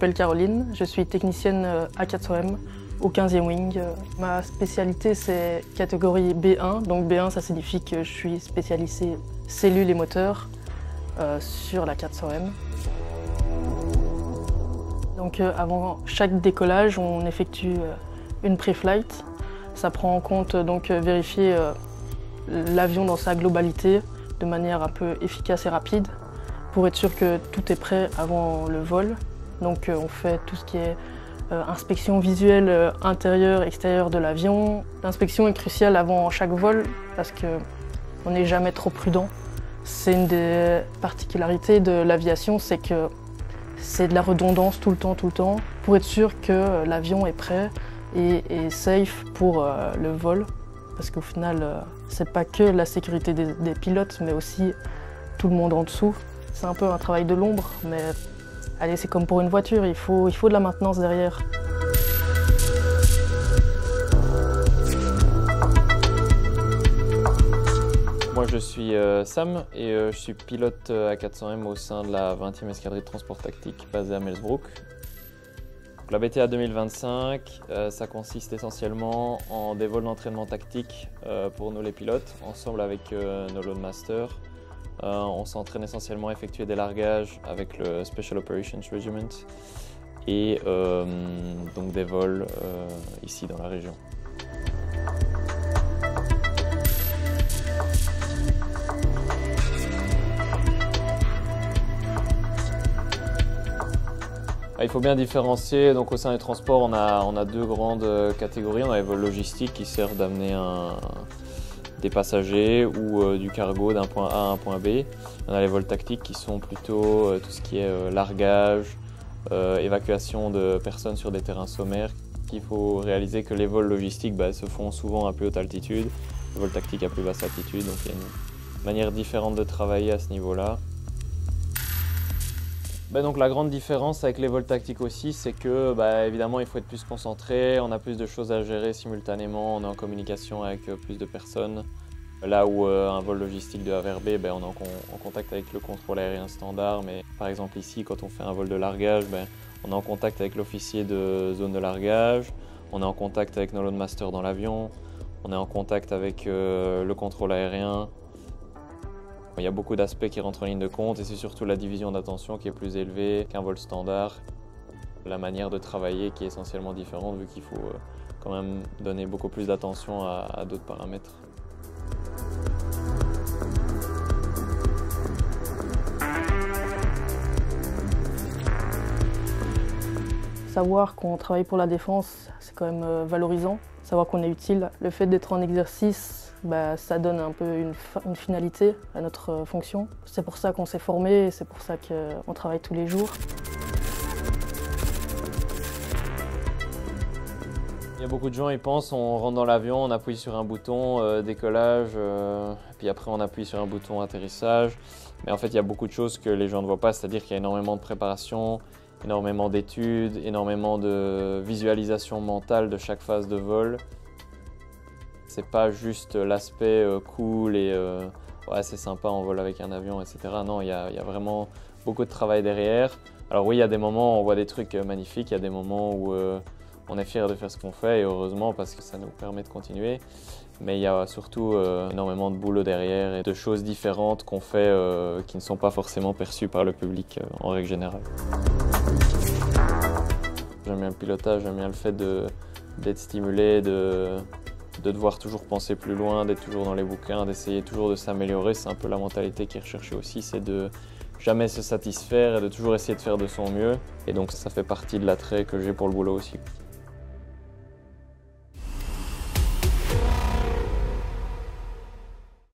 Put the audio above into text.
m'appelle Caroline, je suis technicienne A400M au 15e Wing. Ma spécialité c'est catégorie B1, donc B1 ça signifie que je suis spécialisée cellules et moteurs sur la 400M. Donc avant chaque décollage, on effectue une pré-flight. Ça prend en compte donc vérifier l'avion dans sa globalité de manière un peu efficace et rapide pour être sûr que tout est prêt avant le vol. Donc on fait tout ce qui est inspection visuelle intérieure, extérieure de l'avion. L'inspection est cruciale avant chaque vol parce qu'on n'est jamais trop prudent. C'est une des particularités de l'aviation, c'est que c'est de la redondance tout le temps, pour être sûr que l'avion est prêt et safe pour le vol. Parce qu'au final, c'est pas que la sécurité des pilotes, mais aussi tout le monde en dessous. C'est un peu un travail de l'ombre, mais allez, c'est comme pour une voiture, il faut de la maintenance derrière. Moi je suis Sam et je suis pilote à 400M au sein de la 20e escadrille de transport tactique basée à Melsbrook. La BTA 2025, ça consiste essentiellement en des vols d'entraînement tactique pour nous les pilotes, ensemble avec nos Loadmasters. On s'entraîne essentiellement à effectuer des largages avec le Special Operations Regiment et donc des vols ici dans la région. Il faut bien différencier. Donc, au sein des transports, on a deux grandes catégories. On a les vols logistiques qui servent d'amener des passagers ou du cargo d'un point A à un point B. On a les vols tactiques qui sont plutôt tout ce qui est largage, évacuation de personnes sur des terrains sommaires. Il faut réaliser que les vols logistiques se font souvent à plus haute altitude, les vols tactiques à plus basse altitude. Donc, il y a une manière différente de travailler à ce niveau-là. Donc la grande différence avec les vols tactiques aussi, c'est que évidemment il faut être plus concentré, on a plus de choses à gérer simultanément, on est en communication avec plus de personnes. Là où un vol logistique de A vers B, on est en contact avec le contrôle aérien standard, mais par exemple ici quand on fait un vol de largage, on est en contact avec l'officier de zone de largage, on est en contact avec nos loadmasters dans l'avion, on est en contact avec le contrôle aérien. Il y a beaucoup d'aspects qui rentrent en ligne de compte et c'est surtout la division d'attention qui est plus élevée qu'un vol standard. La manière de travailler qui est essentiellement différente vu qu'il faut quand même donner beaucoup plus d'attention à d'autres paramètres. Savoir qu'on travaille pour la défense, c'est quand même valorisant. Savoir qu'on est utile. Le fait d'être en exercice, ça donne un peu une finalité à notre fonction. C'est pour ça qu'on s'est formé et c'est pour ça qu'on travaille tous les jours. Il y a beaucoup de gens, ils pensent, on rentre dans l'avion, on appuie sur un bouton décollage, puis après on appuie sur un bouton atterrissage. Mais en fait, il y a beaucoup de choses que les gens ne voient pas, c'est-à-dire qu'il y a énormément de préparation, énormément d'études, énormément de visualisation mentale de chaque phase de vol. C'est pas juste l'aspect cool et ouais, c'est sympa, on vole avec un avion, etc. Non, il y a vraiment beaucoup de travail derrière. Alors oui, il y a des moments où on voit des trucs magnifiques, il y a des moments où on est fier de faire ce qu'on fait et heureusement parce que ça nous permet de continuer. Mais il y a surtout énormément de boulot derrière et de choses différentes qu'on fait qui ne sont pas forcément perçues par le public en règle générale. J'aime bien le pilotage, j'aime bien le fait d'être stimulé, de devoir toujours penser plus loin, d'être toujours dans les bouquins, d'essayer toujours de s'améliorer. C'est un peu la mentalité qui est recherchée aussi, c'est de jamais se satisfaire et de toujours essayer de faire de son mieux. Et donc ça fait partie de l'attrait que j'ai pour le boulot aussi.